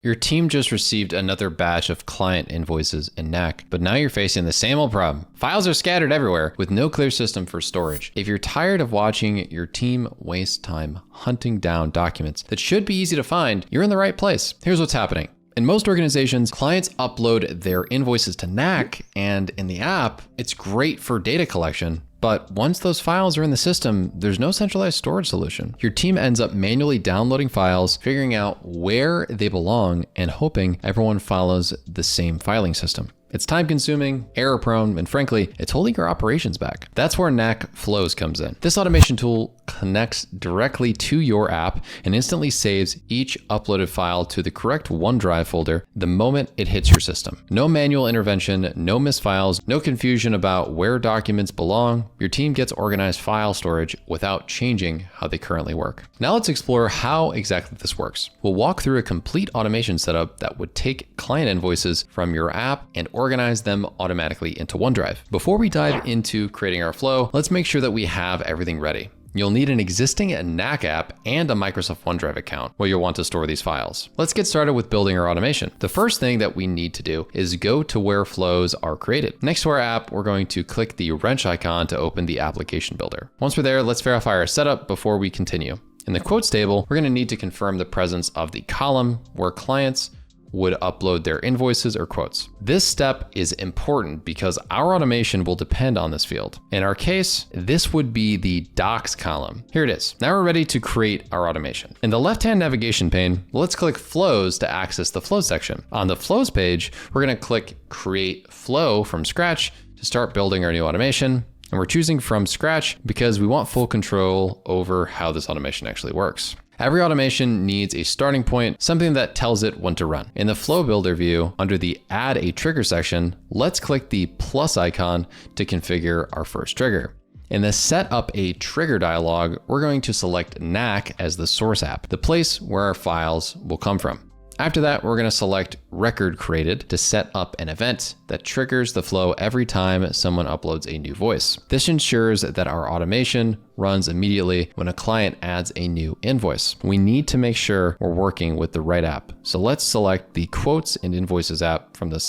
Your team just received another batch of client invoices in Knack, but now you're facing the same old problem. Files are scattered everywhere with no clear system for storage. If you're tired of watching your team waste time hunting down documents that should be easy to find, you're in the right place. Here's what's happening. In most organizations, clients upload their invoices to Knack, and in the app, it's great for data collection. But once those files are in the system, there's no centralized storage solution. Your team ends up manually downloading files, figuring out where they belong, and hoping everyone follows the same filing system. It's time consuming, error prone, and frankly, it's holding your operations back. That's where Knack Flows comes in. This automation tool connects directly to your app and instantly saves each uploaded file to the correct OneDrive folder the moment it hits your system. No manual intervention, no missed files, no confusion about where documents belong. Your team gets organized file storage without changing how they currently work. Now let's explore how exactly this works. We'll walk through a complete automation setup that would take client invoices from your app and organize them automatically into OneDrive. Before we dive into creating our flow, let's make sure that we have everything ready. You'll need an existing Knack app and a Microsoft OneDrive account where you'll want to store these files. Let's get started with building our automation. The first thing that we need to do is go to where flows are created. Next to our app, we're going to click the wrench icon to open the application builder. Once we're there, let's verify our setup before we continue. In the quotes table, we're going to need to confirm the presence of the column where clients would upload their invoices or quotes. This step is important because our automation will depend on this field. In our case, this would be the docs column. Here it is. Now we're ready to create our automation. In the left-hand navigation pane, let's click Flows to access the Flows section. On the Flows page, we're going to click Create Flow from scratch to start building our new automation. And we're choosing from scratch because we want full control over how this automation actually works. Every automation needs a starting point, something that tells it when to run. In the Flow Builder view, under the Add a Trigger section, let's click the plus icon to configure our first trigger. In the Set Up a Trigger dialog, we're going to select Knack as the source app, the place where our files will come from. After that, we're going to select Record Created to set up an event that triggers the flow every time someone uploads a new voice. This ensures that our automation runs immediately when a client adds a new invoice. We need to make sure we're working with the right app. So let's select the Quotes and Invoices app from the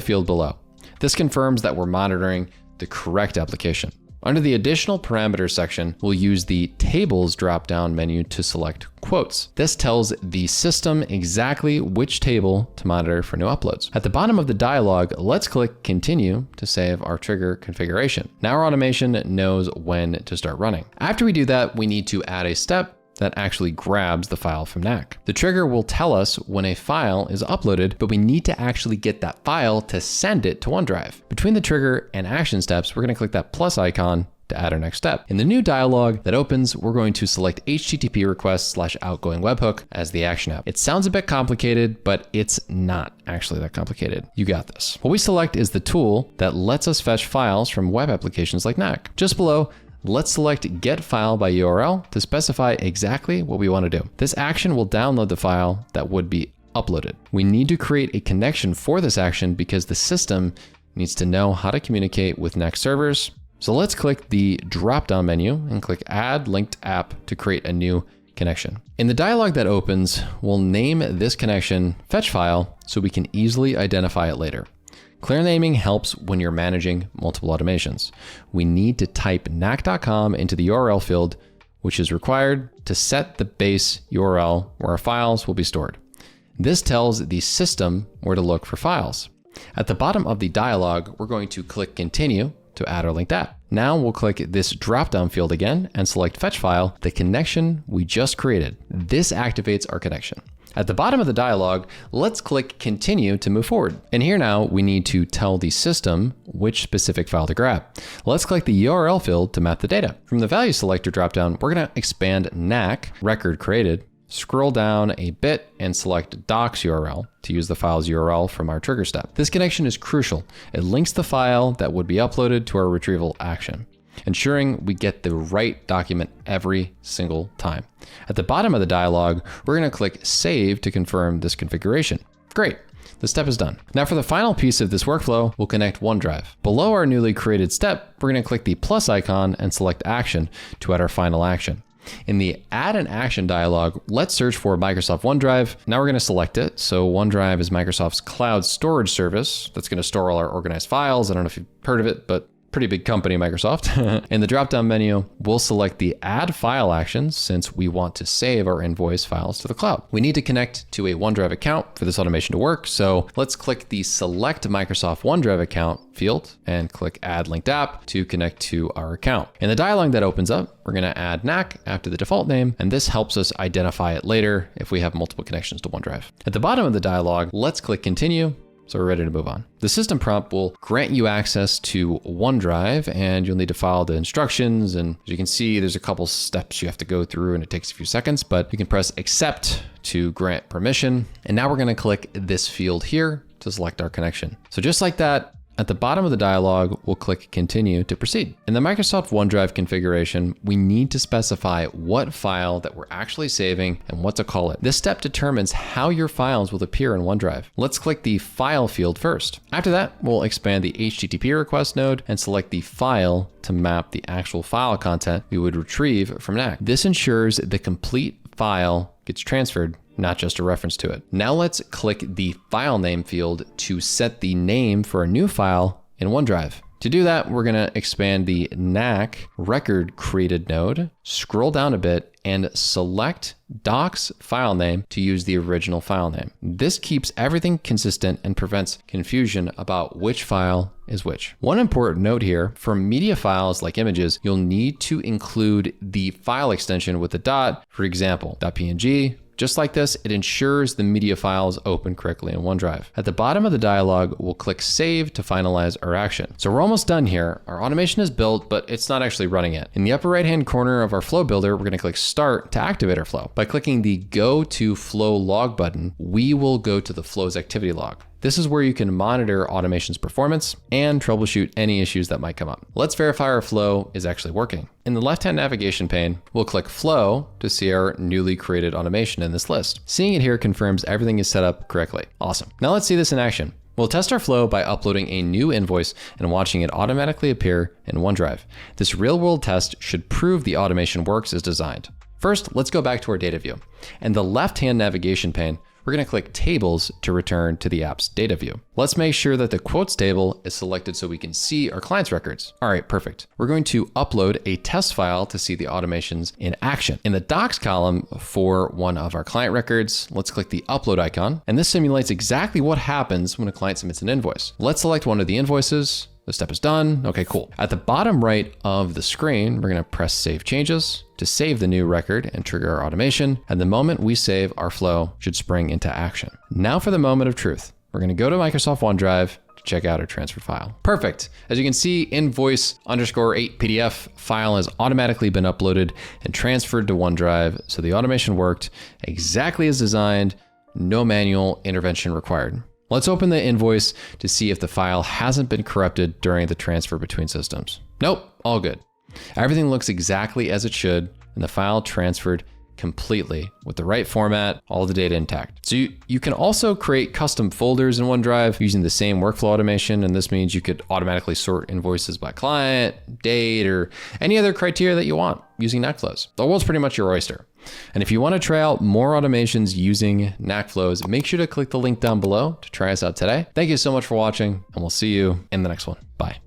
field below. This confirms that we're monitoring the correct application. Under the additional parameters section, we'll use the tables drop-down menu to select quotes. This tells the system exactly which table to monitor for new uploads. At the bottom of the dialog, let's click continue to save our trigger configuration. Now our automation knows when to start running. After we do that, we need to add a step that actually grabs the file from Knack. The trigger will tell us when a file is uploaded, but we need to actually get that file to send it to OneDrive. Between the trigger and action steps, we're going to click that plus icon to add our next step. In the new dialog that opens, we're going to select HTTP request/outgoing webhook as the action app. It sounds a bit complicated, but it's not actually that complicated. You got this. What we select is the tool that lets us fetch files from web applications like Knack. Just below, let's select Get File by URL to specify exactly what we want to do. This action will download the file that would be uploaded. We need to create a connection for this action because the system needs to know how to communicate with Knack servers. So let's click the drop-down menu and click Add Linked App to create a new connection. In the dialog that opens, we'll name this connection Fetch File so we can easily identify it later. Clear naming helps when you're managing multiple automations. We need to type knack.com into the URL field, which is required to set the base URL where our files will be stored. This tells the system where to look for files. At the bottom of the dialog, we're going to click Continue to add our linked app. Now we'll click this drop-down field again and select Fetch File, the connection we just created. This activates our connection. At the bottom of the dialog, let's click Continue to move forward. And here now we need to tell the system which specific file to grab. Let's click the URL field to map the data. From the value selector dropdown, we're going to expand Knack Record Created, scroll down a bit and select docs URL to use the file's URL from our trigger step. This connection is crucial. It links the file that would be uploaded to our retrieval action, ensuring we get the right document every single time. At the bottom of the dialog, we're going to click Save to confirm this configuration. Great, the step is done. Now for the final piece of this workflow, we'll connect OneDrive. Below our newly created step, we're going to click the plus icon and select Action to add our final action. In the Add an Action dialog, let's search for Microsoft OneDrive. Now we're going to select it. So OneDrive is Microsoft's cloud storage service that's going to store all our organized files. I don't know if you've heard of it, but pretty big company, Microsoft. In the drop-down menu, we'll select the Add File action since we want to save our invoice files to the cloud. We need to connect to a OneDrive account for this automation to work. So let's click the Select Microsoft OneDrive account field and click Add Linked App to connect to our account. In the dialog that opens up, we're going to add Knack after the default name, and this helps us identify it later if we have multiple connections to OneDrive. At the bottom of the dialog, let's click Continue. So we're ready to move on. The system prompt will grant you access to OneDrive, and you'll need to follow the instructions. And as you can see, there's a couple steps you have to go through and it takes a few seconds, but you can press accept to grant permission. And now we're going to click this field here to select our connection. So just like that, at the bottom of the dialog, we'll click Continue to proceed. In the Microsoft OneDrive configuration, we need to specify what file that we're actually saving and what to call it. This step determines how your files will appear in OneDrive. Let's click the File field first. After that, we'll expand the HTTP request node and select the file to map the actual file content we would retrieve from Knack. This ensures the complete file gets transferred, not just a reference to it. Now let's click the file name field to set the name for a new file in OneDrive. To do that, we're gonna expand the Knack record created node, scroll down a bit, and select docs file name to use the original file name. This keeps everything consistent and prevents confusion about which file is which. One important note here, for media files like images, you'll need to include the file extension with a dot, for example, .png. Just like this, it ensures the media files open correctly in OneDrive. At the bottom of the dialog, we'll click Save to finalize our action. So we're almost done here. Our automation is built, but it's not actually running yet. In the upper right-hand corner of our flow builder, we're gonna click Start to activate our flow. By clicking the Go to Flow Log button, we will go to the Flow's activity log. This is where you can monitor automation's performance and troubleshoot any issues that might come up. Let's verify our flow is actually working. In the left-hand navigation pane, we'll click Flow to see our newly created automation in this list. Seeing it here confirms everything is set up correctly. Awesome. Now let's see this in action. We'll test our flow by uploading a new invoice and watching it automatically appear in OneDrive. This real-world test should prove the automation works as designed. First, let's go back to our data view. In the left-hand navigation pane, we're going to click Tables to return to the app's data view. Let's make sure that the quotes table is selected so we can see our client's records. All right, perfect. We're going to upload a test file to see the automations in action. In the docs column for one of our client records, let's click the upload icon, and this simulates exactly what happens when a client submits an invoice. Let's select one of the invoices. The step is done. Okay, cool. At the bottom right of the screen, we're gonna press Save Changes to save the new record and trigger our automation. And the moment we save, our flow should spring into action. Now for the moment of truth. We're gonna go to Microsoft OneDrive to check out our transferred file. Perfect. As you can see, invoice_8 PDF file has automatically been uploaded and transferred to OneDrive. So the automation worked exactly as designed, no manual intervention required. Let's open the invoice to see if the file hasn't been corrupted during the transfer between systems. Nope, all good. Everything looks exactly as it should, and the file transferred completely with the right format, all the data intact. So you can also create custom folders in OneDrive using the same workflow automation, and this means you could automatically sort invoices by client, date, or any other criteria that you want using Knack Flows. The world's pretty much your oyster. And if you want to try out more automations using Knack Flows, make sure to click the link down below to try us out today. Thank you so much for watching, and we'll see you in the next one. Bye.